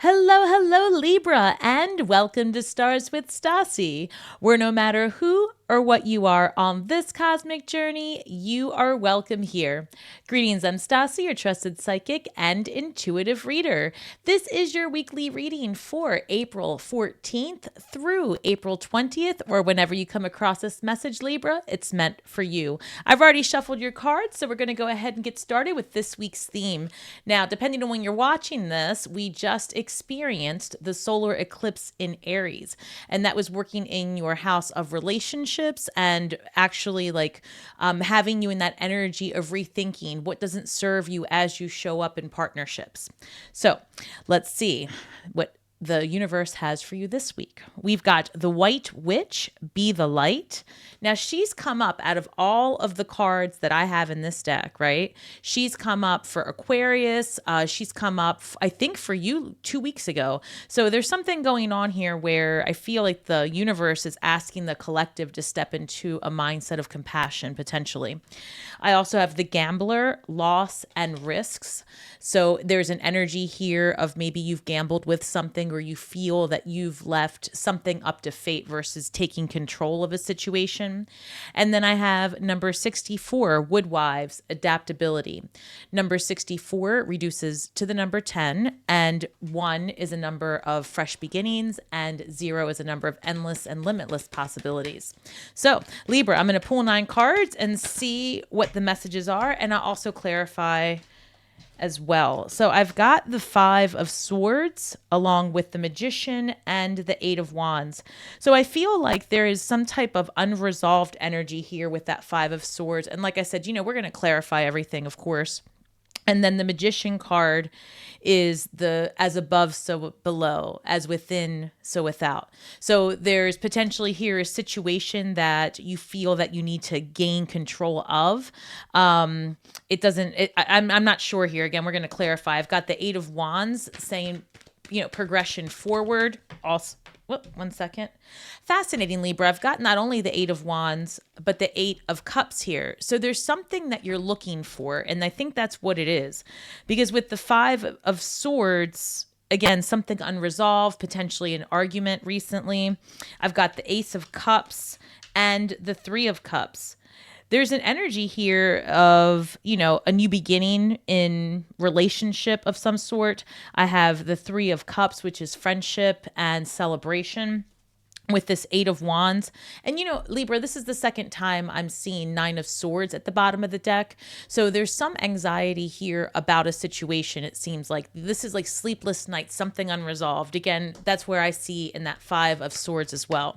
Hello, hello, Libra, and welcome to Stars with Stasi, where no matter who or what you are on this cosmic journey, you are welcome here. Greetings, I'm Stasi, your trusted psychic and intuitive reader. This is your weekly reading for April 14th through April 20th, or whenever you come across this message, Libra, it's meant for you. I've already shuffled your cards, so we're going to go ahead and get started with this week's theme. Now, depending on when you're watching this, we just experienced the solar eclipse in Aries, and that was working in your house of relationships and actually having you in that energy of rethinking what doesn't serve you as you show up in partnerships. So let's see what the universe has for you this week. We've got the White Witch, Be the Light. Now, she's come up out of all of the cards that I have in this deck, right? She's come up for Aquarius. She's come up, I think, for you 2 weeks ago. So there's something going on here where I feel like the universe is asking the collective to step into a mindset of compassion, potentially. I also have the Gambler, Loss, and Risks. So there's an energy here of maybe you've gambled with something or you feel that you've left something up to fate versus taking control of a situation. And then I have number 64, Woodwives, Adaptability. Number 64 reduces to the number 10, and 1 is a number of fresh beginnings, and 0 is a number of endless and limitless possibilities. So, Libra, I'm going to pull 9 cards and see what the messages are, and I'll also clarify as well. So I've got the 5 of Swords along with the Magician and the 8 of Wands. So I feel like there is some type of unresolved energy here with that 5 of Swords. And like I said, we're going to clarify everything, of course. And then the Magician card is the as above, so below, as within, so without. So there's potentially here a situation that you feel that you need to gain control of. I'm not sure here. Again, we're going to clarify. I've got the 8 of Wands saying, progression forward. Also, one second. Fascinating, Libra. I've got not only the 8 of Wands, but the 8 of Cups here. So there's something that you're looking for, and I think that's what it is. Because with the 5 of Swords, again, something unresolved, potentially an argument recently. I've got the Ace of Cups and the 3 of Cups. There's an energy here of, a new beginning in relationship of some sort. I have the 3 of Cups, which is friendship and celebration, with this 8 of Wands. And, Libra, this is the second time I'm seeing 9 of Swords at the bottom of the deck. So there's some anxiety here about a situation. It seems like this is like sleepless nights, something unresolved. Again, that's where I see in that 5 of Swords as well.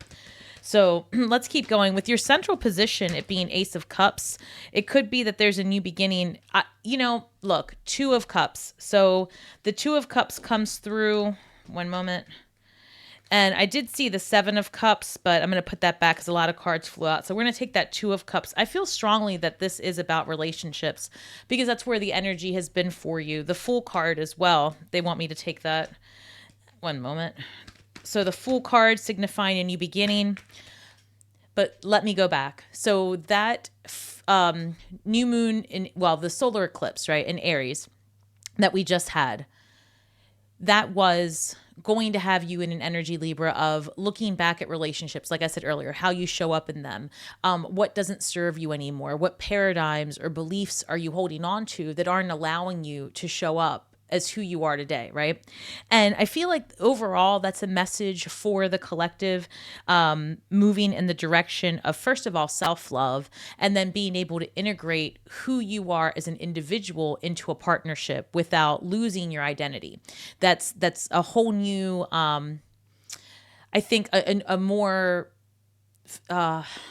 So let's keep going. With your central position, it being Ace of Cups, it could be that there's a new beginning. Look, 2 of Cups. So the 2 of Cups comes through. One moment. And I did see the 7 of Cups, but I'm going to put that back because a lot of cards flew out. So we're going to take that 2 of Cups. I feel strongly that this is about relationships because that's where the energy has been for you. The Fool card as well. They want me to take that. One moment. So the Fool card signifying a new beginning. But let me go back. So that new moon the solar eclipse, right, in Aries that we just had, that was going to have you in an energy, Libra, of looking back at relationships, like I said earlier, how you show up in them, what doesn't serve you anymore, what paradigms or beliefs are you holding on to that aren't allowing you to show up as who you are today, right? And I feel like overall that's a message for the collective, moving in the direction of, first of all, self-love, and then being able to integrate who you are as an individual into a partnership without losing your identity. That's a whole new, I think a more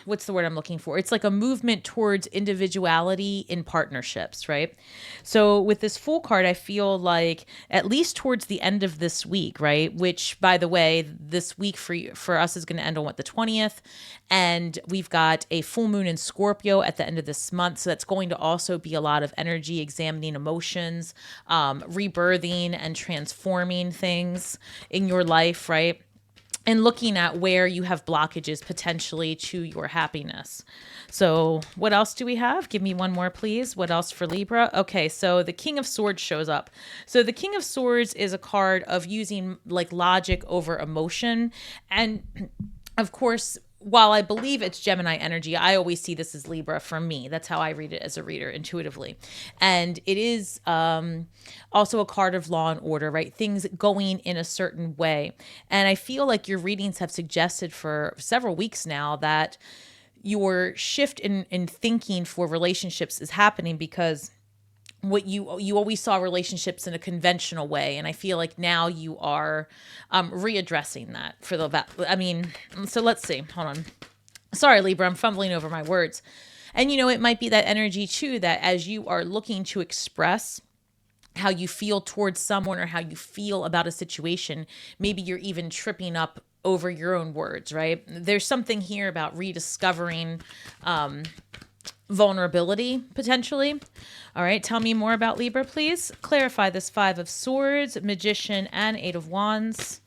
what's the word I'm looking for? It's like a movement towards individuality in partnerships, right? So with this Fool card, I feel like at least towards the end of this week, right? Which, by the way, this week for us is going to end on the 20th. And we've got a full moon in Scorpio at the end of this month. So that's going to also be a lot of energy, examining emotions, rebirthing and transforming things in your life, right? and looking at where you have blockages potentially to your happiness. So what else do we have? Give me one more, please. What else for Libra? Okay, so the King of Swords shows up. So the King of Swords is a card of using like logic over emotion. And of course, while I believe it's Gemini energy, I always see this as Libra for me. That's how I read it as a reader intuitively. And it is also a card of law and order, right? Things going in a certain way. And I feel like your readings have suggested for several weeks now that your shift in thinking for relationships is happening because what you always saw relationships in a conventional way, and I feel like now you are readdressing that for the so let's see, hold on, sorry Libra, I'm fumbling over my words. And it might be that energy too, that as you are looking to express how you feel towards someone or how you feel about a situation, maybe you're even tripping up over your own words, right? There's something here about rediscovering vulnerability potentially. All right, tell me more about Libra, please. Clarify this 5 of Swords, Magician, and 8 of Wands.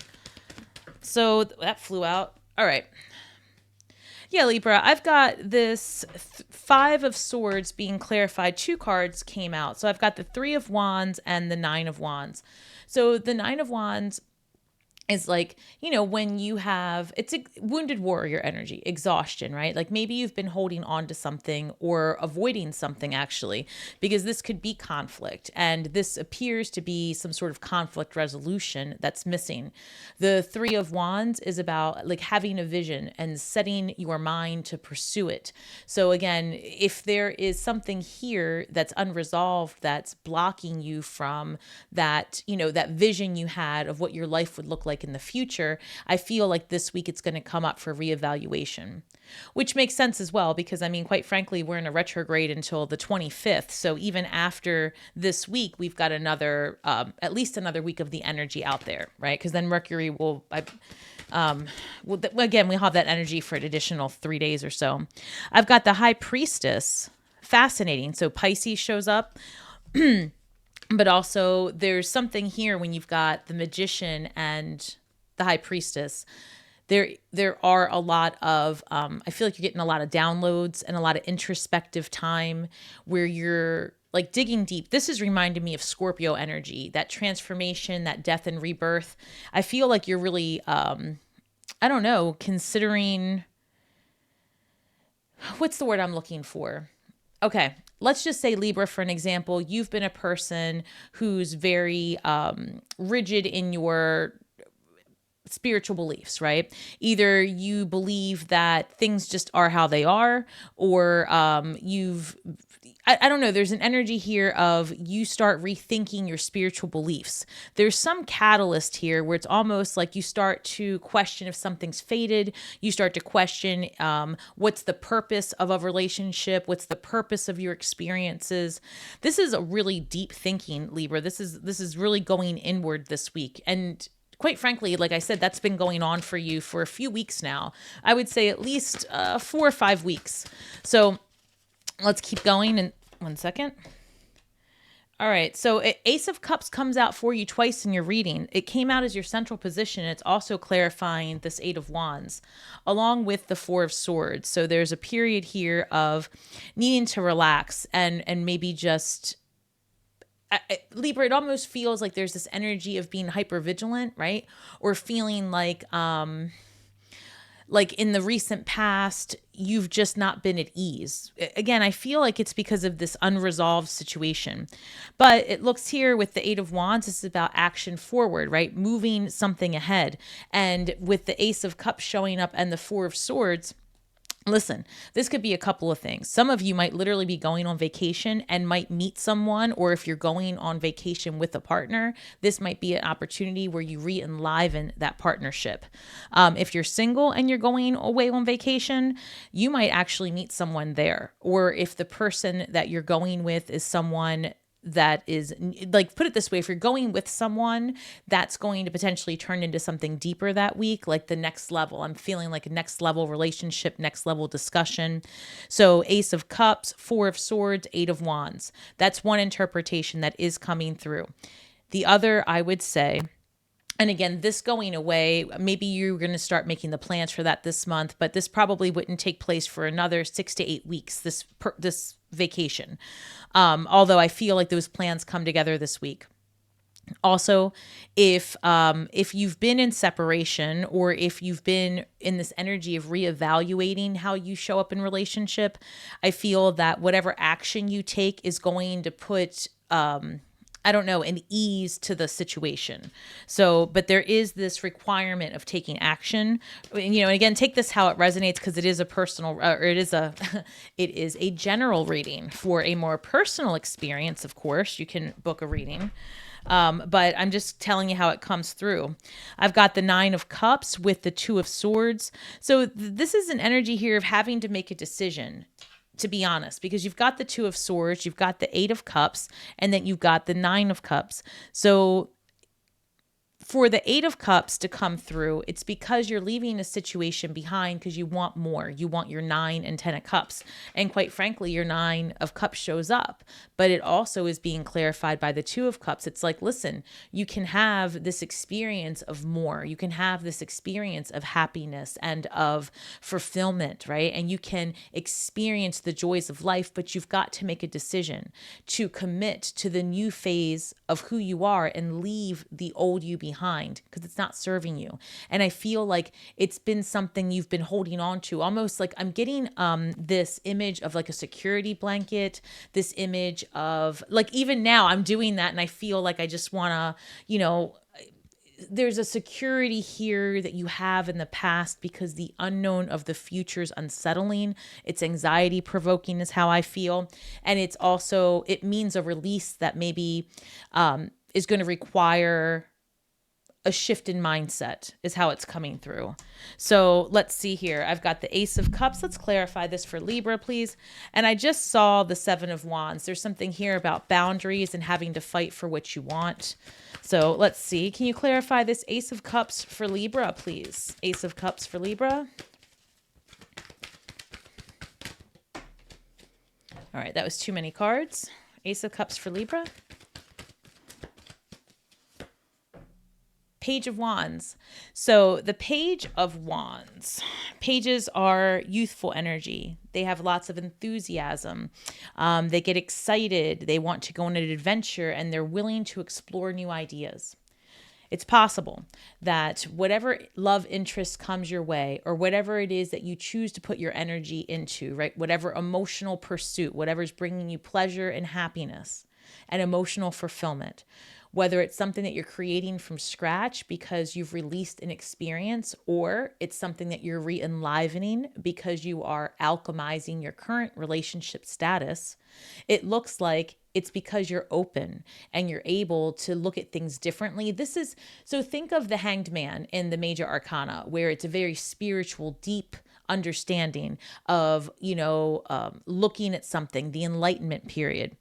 So that flew out. All right. Yeah, Libra, I've got this 5 of Swords being clarified. 2 cards came out. So I've got the 3 of Wands and the 9 of Wands. So the 9 of Wands is like, when you have, it's a wounded warrior energy, exhaustion, right? Like maybe you've been holding on to something or avoiding something actually, because this could be conflict. And this appears to be some sort of conflict resolution that's missing. The 3 of Wands is about like having a vision and setting your mind to pursue it. So again, if there is something here that's unresolved, that's blocking you from that, that vision you had of what your life would look like in the future, I feel like this week it's going to come up for reevaluation, which makes sense as well, because quite frankly, we're in a retrograde until the 25th. So even after this week, we've got another, at least another week of the energy out there, right? Because then Mercury will, again, we'll have that energy for an additional 3 days or so. I've got the High Priestess. Fascinating. So Pisces shows up. But also there's something here when you've got the Magician and the High Priestess. There are a lot of, I feel like you're getting a lot of downloads and a lot of introspective time where you're like digging deep. This is reminding me of Scorpio energy, that transformation, that death and rebirth. I feel like you're really, considering, what's the word I'm looking for? Okay, let's just say Libra, for an example, you've been a person who's very rigid in your spiritual beliefs, right? Either you believe that things just are how they are, or I don't know, there's an energy here of you start rethinking your spiritual beliefs. There's some catalyst here where it's almost like you start to question if something's faded. You start to question what's the purpose of a relationship? What's the purpose of your experiences? This is a really deep thinking, Libra. This is really going inward this week. And quite frankly, like I said, that's been going on for you for a few weeks now. I would say at least 4 or 5 weeks. So let's keep going. And 1 second. All right. So Ace of Cups comes out for you twice in your reading. It came out as your central position. It's also clarifying this 8 of Wands along with the 4 of Swords. So there's a period here of needing to relax and maybe just Libra, it almost feels like there's this energy of being hyper vigilant, right? Or feeling like in the recent past, you've just not been at ease. Again, I feel like it's because of this unresolved situation. But it looks here with the 8 of Wands, this is about action forward, right? Moving something ahead. And with the Ace of Cups showing up and the 4 of Swords, listen, this could be a couple of things. Some of you might literally be going on vacation and might meet someone, or if you're going on vacation with a partner, this might be an opportunity where you re-enliven that partnership. If you're single and you're going away on vacation, you might actually meet someone there. Or if the person that you're going with is someone that is, like, put it this way, if you're going with someone that's going to potentially turn into something deeper that week, like the next level, I'm feeling like a next level relationship, next level discussion. So Ace of Cups, 4 of Swords, 8 of Wands. That's one interpretation that is coming through. The other, I would say, And again, this going away, maybe you're going to start making the plans for that this month, but this probably wouldn't take place for another 6 to 8 weeks, this vacation. Although I feel like those plans come together this week. Also, if you've been in separation, or if you've been in this energy of reevaluating how you show up in relationship, I feel that whatever action you take is going to put I don't know, an ease to the situation. So, but there is this requirement of taking action, and again, take this how it resonates, because it is a personal, or it is a, it is a general reading. For a more personal experience, of course, you can book a reading. But I'm just telling you how it comes through. I've got the 9 of Cups with the 2 of Swords. So this is an energy here of having to make a decision, to be honest, because you've got the 2 of Swords, you've got the 8 of Cups, and then you've got the 9 of Cups. So for the 8 of Cups to come through, it's because you're leaving a situation behind because you want more. You want your 9 and 10 of Cups. And quite frankly, your 9 of Cups shows up. But it also is being clarified by the 2 of Cups. It's like, listen, you can have this experience of more. You can have this experience of happiness and of fulfillment, right? And you can experience the joys of life, but you've got to make a decision to commit to the new phase of who you are and leave the old you behind, because it's not serving you. And I feel like it's been something you've been holding on to, almost like I'm getting this image of like a security blanket, this image of like, even now I'm doing that, and I feel like I just want to, there's a security here that you have in the past, because the unknown of the future is unsettling. It's anxiety provoking is how I feel. And it's also, it means a release that maybe is going to require a shift in mindset, is how it's coming through. So let's see here. I've got the Ace of Cups. Let's clarify this for Libra, please. And I just saw the 7 of Wands. There's something here about boundaries and having to fight for what you want. So let's see. Can you clarify this Ace of Cups for Libra, please? Ace of Cups for Libra. All right, that was too many cards. Ace of Cups for Libra. Page of Wands. So the Page of Wands, pages are youthful energy. They have lots of enthusiasm. They get excited. They want to go on an adventure, and they're willing to explore new ideas. It's possible that whatever love interest comes your way, or whatever it is that you choose to put your energy into, right? Whatever emotional pursuit, whatever's bringing you pleasure and happiness and emotional fulfillment, whether it's something that you're creating from scratch because you've released an experience, or it's something that you're re-enlivening because you are alchemizing your current relationship status, it looks like it's because you're open and you're able to look at things differently. So think of the Hanged Man in the Major Arcana, where it's a very spiritual, deep understanding of, looking at something, the Enlightenment period.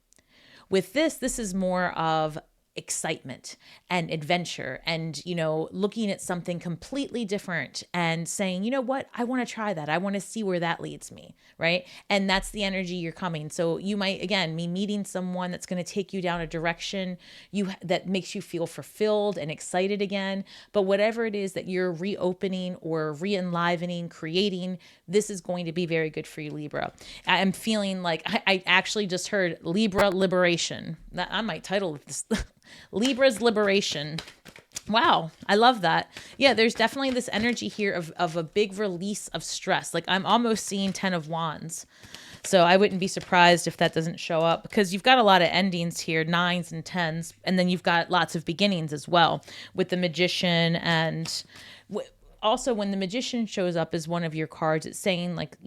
With this is more of excitement and adventure and, looking at something completely different and saying, you know what, I want to try that. I want to see where that leads me. Right. And that's the energy you're coming. So you might, again, be meeting someone that's going to take you down a direction that makes you feel fulfilled and excited again. But whatever it is that you're reopening or re-enlivening, creating, this is going to be very good for you, Libra. I'm feeling like I actually just heard Libra liberation. I might title this Libra's liberation. Wow, I love that. Yeah, there's definitely this energy here of a big release of stress. Like I'm almost seeing 10 of Wands. So I wouldn't be surprised if that doesn't show up, because you've got a lot of endings here, 9s and 10s, and then you've got lots of beginnings as well with the Magician. And also when the Magician shows up as one of your cards, it's saying like,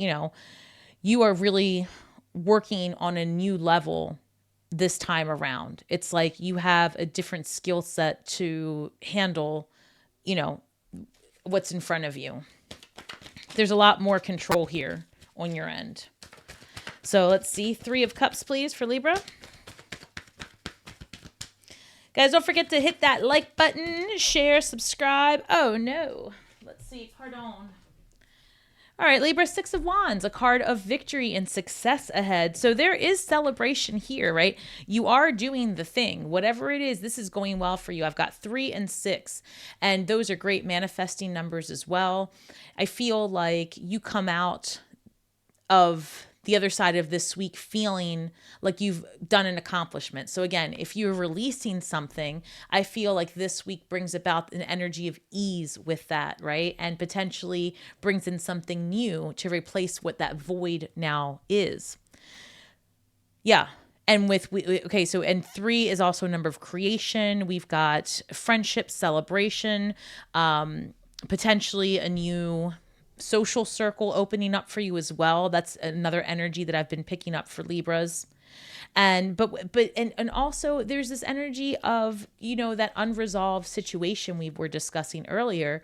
you are really working on a new level this time around. It's like you have a different skill set to handle, what's in front of you. There's a lot more control here on your end. So let's see. 3 of Cups, please, for Libra. Guys, don't forget to hit that like button, share, subscribe. Oh, no. Let's see. Pardon. All All right, Libra, Six of Wands, a card of victory and success ahead. So there is celebration here, right? You are doing the thing. Whatever it is, this is going well for you. I've got 3 and 6, and those are great manifesting numbers as well. I feel like you come out of the other side of this week feeling like you've done an accomplishment. So again, if you're releasing something, I feel like this week brings about an energy of ease with that, right? And potentially brings in something new to replace what that void now is. Yeah. And okay, so, and 3 is also a number of creation. We've got friendship, celebration, potentially a new social circle opening up for you as well. That's another energy that I've been picking up for Libras. And also there's this energy of, that unresolved situation we were discussing earlier.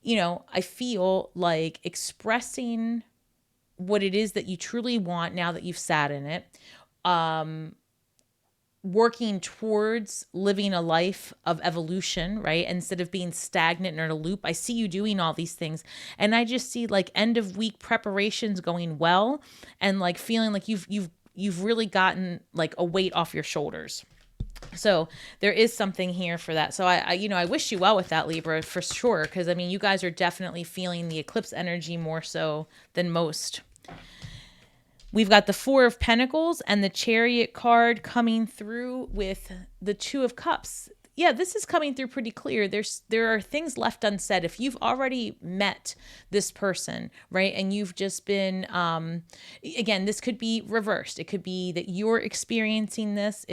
I feel like expressing what it is that you truly want now that you've sat in it, working towards living a life of evolution, right? Instead of being stagnant or in a loop. I see you doing all these things, and I just see like end of week preparations going well, and like feeling like you've really gotten like a weight off your shoulders. So there is something here for that. So I wish you well with that, Libra, for sure, because I mean you guys are definitely feeling the eclipse energy more so than most. We've got the 4 of Pentacles and the Chariot card coming through with the 2 of Cups. Yeah, this is coming through pretty clear. There are things left unsaid. If you've already met this person, right, and you've just been, again, this could be reversed. It could be that you're experiencing this,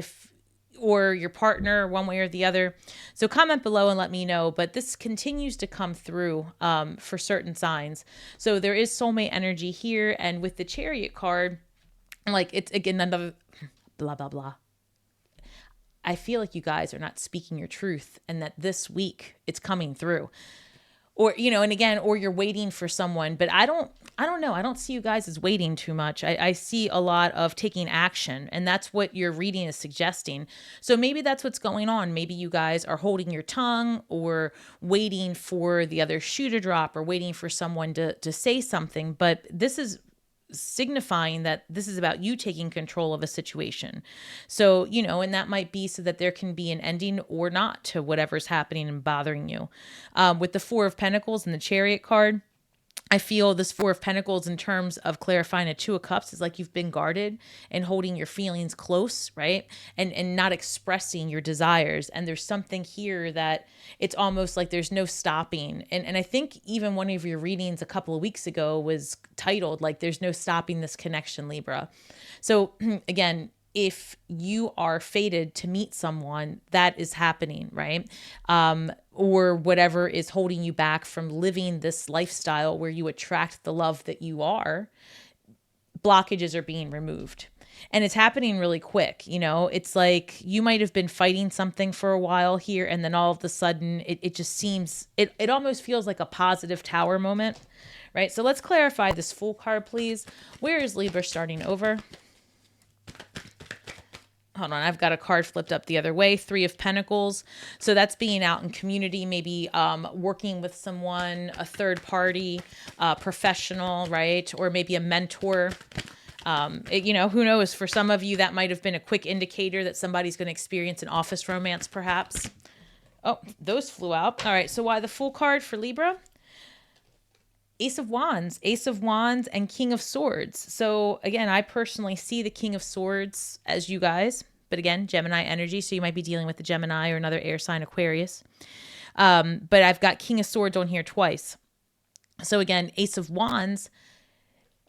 or your partner, one way or the other. So comment below and let me know. But this continues to come through for certain signs. So there is soulmate energy here. And with the Chariot card, like it's again another blah, blah, blah. I feel like you guys are not speaking your truth, and that this week it's coming through. Or, and again, or you're waiting for someone, but I don't know. I don't see you guys as waiting too much. I see a lot of taking action, and that's what your reading is suggesting. So maybe that's what's going on. Maybe you guys are holding your tongue, or waiting for the other shoe to drop, or waiting for someone to say something. But this is signifying that this is about you taking control of a situation. So, and that might be so that there can be an ending or not to whatever's happening and bothering you. With the 4 of Pentacles and the Chariot card, I feel this 4 of Pentacles in terms of clarifying a 2 of Cups is like you've been guarded and holding your feelings close, right? And not expressing your desires. And there's something here that it's almost like there's no stopping. And I think even one of your readings a couple of weeks ago was titled like there's no stopping this connection, Libra. So again, if you are fated to meet someone, that is happening, right? Or whatever is holding you back from living this lifestyle where you attract the love that you are, blockages are being removed. And it's happening really quick. It's like you might have been fighting something for a while here, and then all of a sudden it just seems, it almost feels like a positive tower moment, right? So let's clarify this Fool card, please. Where is Libra starting over? Hold on, I've got a card flipped up the other way, 3 of Pentacles. So that's being out in community, maybe working with someone, a third party, professional, right? Or maybe a mentor. Who knows? For some of you, that might have been a quick indicator that somebody's going to experience an office romance, perhaps. Oh, those flew out. All right, so why the Fool card for Libra? Ace of Wands, and King of Swords. So again, I personally see the King of Swords as you guys, but again, Gemini energy. So you might be dealing with the Gemini or another air sign, Aquarius. But I've got King of Swords on here twice. So again, Ace of Wands,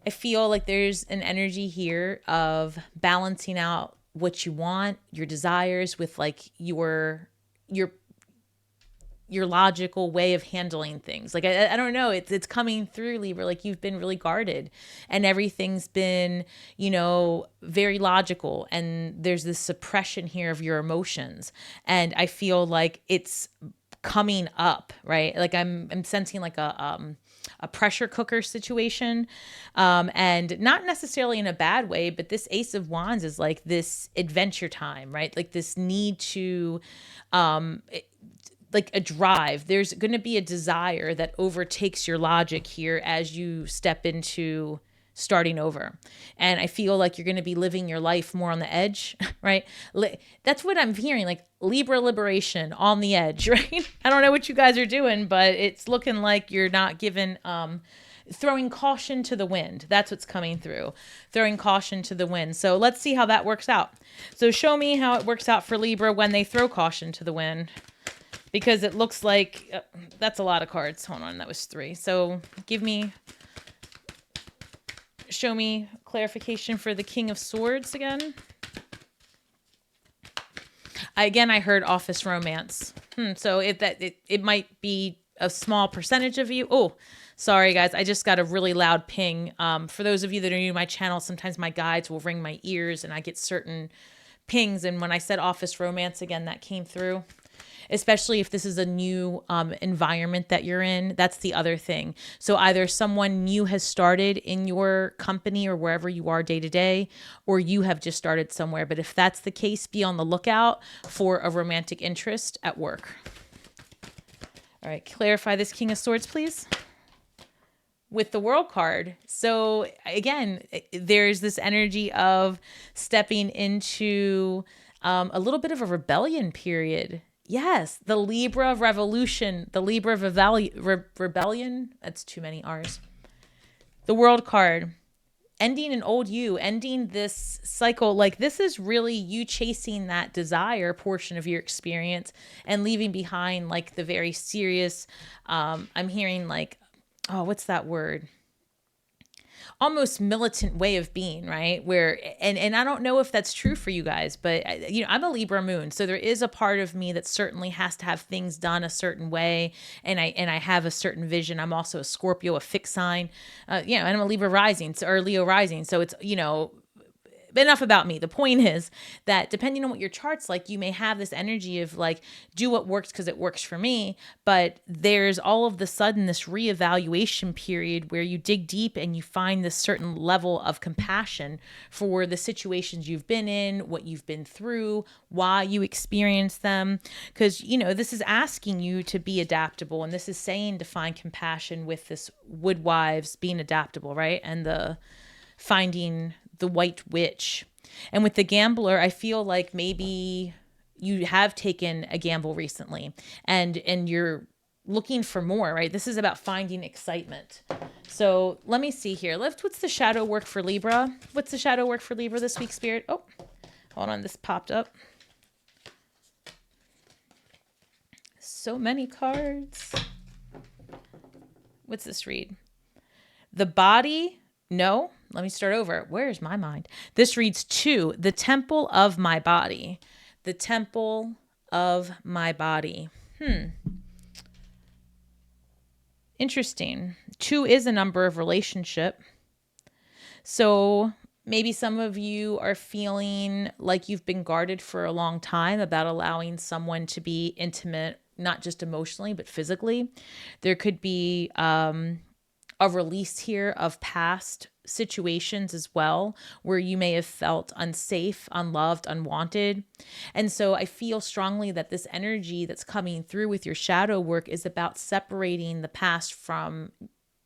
I feel like there's an energy here of balancing out what you want, your desires with like your logical way of handling things. Like, I don't know, it's coming through, Libra, like you've been really guarded and everything's been, very logical. And there's this suppression here of your emotions. And I feel like it's coming up, right? Like I'm sensing like a pressure cooker situation, and not necessarily in a bad way, but this Ace of Wands is like this adventure time, right? Like this need to, like a drive. There's going to be a desire that overtakes your logic here as you step into starting over. And I feel like you're going to be living your life more on the edge, right? That's what I'm hearing, like Libra liberation on the edge, right? I don't know what you guys are doing, but it's looking like you're not given, throwing caution to the wind. That's what's coming through. Throwing caution to the wind. So let's see how that works out. So show me how it works out for Libra when they throw caution to the wind. Because it looks like that's a lot of cards. Hold on, that was 3. So show me clarification for the King of Swords again. I heard office romance. So it might be a small percentage of you. Oh, sorry guys, I just got a really loud ping. For those of you that are new to my channel, sometimes my guides will ring my ears and I get certain pings. And when I said office romance again, that came through. Especially if this is a new environment that you're in. That's the other thing. So either someone new has started in your company or wherever you are day to day, or you have just started somewhere. But if that's the case, be on the lookout for a romantic interest at work. All right, clarify this King of Swords, please. With the World card. So again, there's this energy of stepping into a little bit of a rebellion period. Yes, the Libra revolution, the Libra rebellion. That's too many R's. The World card, ending an old you, ending this cycle. Like this is really you chasing that desire portion of your experience and leaving behind like the very serious, I'm hearing like, oh, what's that word? Almost militant way of being, right? Where, and I don't know if that's true for you guys, but I'm a Libra moon. So there is a part of me that certainly has to have things done a certain way. And I have a certain vision. I'm also a Scorpio, a fixed sign, and I'm a Libra rising, or Leo rising. So it's, enough about me. The point is that depending on what your chart's like, you may have this energy of like, do what works because it works for me. But there's all of the sudden this reevaluation period where you dig deep and you find this certain level of compassion for the situations you've been in, what you've been through, why you experience them. Because, this is asking you to be adaptable. And this is saying to find compassion with this woodwives being adaptable, right? And the finding the white witch. And with the gambler, I feel like maybe you have taken a gamble recently and you're looking for more, right? This is about finding excitement. So let me see here. What's the shadow work for Libra? What's the shadow work for Libra this week, Spirit? Oh, hold on. This popped up. So many cards. What's this read? The body. No, let me start over. Where's my mind? This reads 2, the temple of my body. The temple of my body. Interesting. 2 is a number of relationship. So maybe some of you are feeling like you've been guarded for a long time about allowing someone to be intimate, not just emotionally, but physically. There could be a release here of past situations as well, where you may have felt unsafe, unloved, unwanted. And so I feel strongly that this energy that's coming through with your shadow work is about separating the past from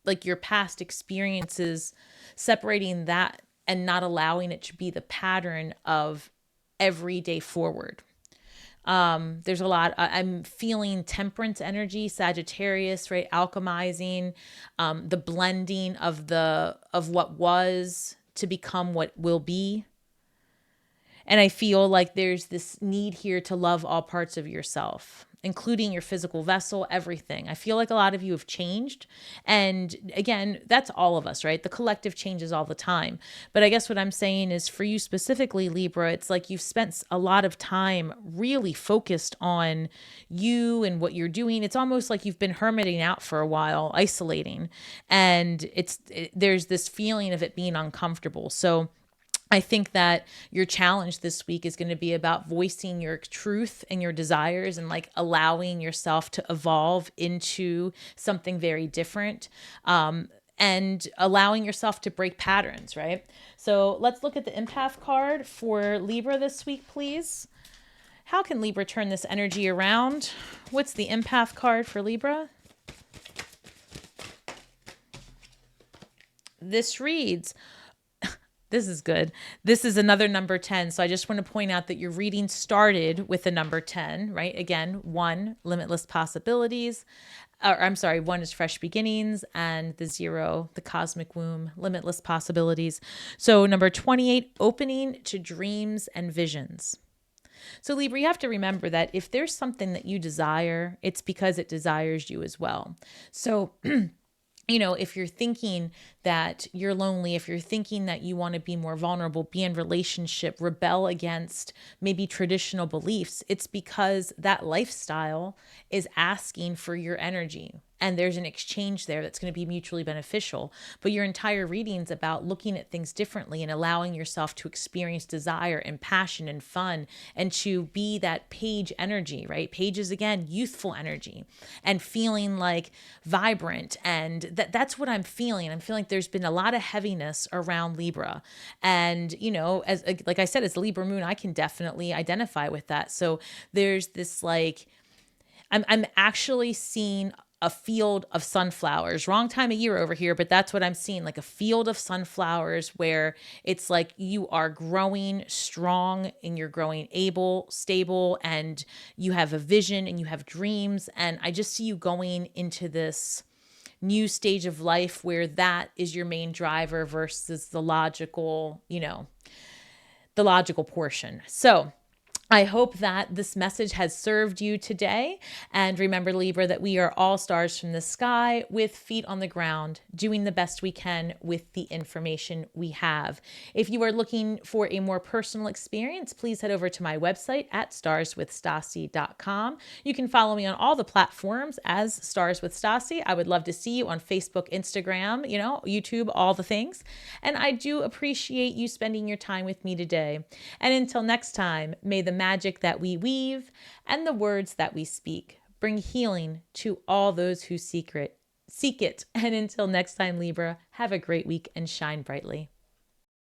like your past experiences, separating that and not allowing it to be the pattern of every day forward. There's a lot, I'm feeling temperance energy, Sagittarius, right? Alchemizing, the blending of what was to become what will be. And I feel like there's this need here to love all parts of yourself, including your physical vessel, everything. I feel like a lot of you have changed. And again, that's all of us, right? The collective changes all the time. But I guess what I'm saying is for you specifically, Libra, it's like you've spent a lot of time really focused on you and what you're doing. It's almost like you've been hermiting out for a while, isolating. And there's this feeling of it being uncomfortable. So I think that your challenge this week is going to be about voicing your truth and your desires and like allowing yourself to evolve into something very different, and allowing yourself to break patterns, right? So let's look at the empath card for Libra this week, please. How can Libra turn this energy around? What's the empath card for Libra? This reads, this is good. This is another number 10. So I just want to point out that your reading started with the number 10, right? Again, 1, limitless possibilities. Or I'm sorry, 1 is fresh beginnings, and the 0, the cosmic womb, limitless possibilities. So number 28, opening to dreams and visions. So Libra, you have to remember that if there's something that you desire, it's because it desires you as well. So you know, if you're thinking that you're lonely, if you're thinking that you want to be more vulnerable, be in relationship, rebel against maybe traditional beliefs, it's because that lifestyle is asking for your energy. And there's an exchange there that's going to be mutually beneficial. But your entire reading's about looking at things differently and allowing yourself to experience desire and passion and fun and to be that page energy, right? Page is, again, youthful energy and feeling like vibrant. And that's what I'm feeling. I'm feeling like there's been a lot of heaviness around Libra. And, you know, as like I said, as Libra moon, I can definitely identify with that. So there's this like, I'm actually seeing a field of sunflowers. Wrong time of year over here, but that's what I'm seeing, like a field of sunflowers where it's like you are growing strong and you're growing able, stable, and you have a vision and you have dreams. And I just see you going into this new stage of life where that is your main driver versus the logical, you know, the logical portion. So I hope that this message has served you today. And remember, Libra, that we are all stars from the sky with feet on the ground, doing the best we can with the information we have. If you are looking for a more personal experience, please head over to my website at starswithstasi.com. You can follow me on all the platforms as Stars with Stasi. I would love to see you on Facebook, Instagram, you know, YouTube, all the things. And I do appreciate you spending your time with me today. And until next time, may the magic that we weave and the words that we speak bring healing to all those who seek it. And until next time, Libra, have a great week and shine brightly.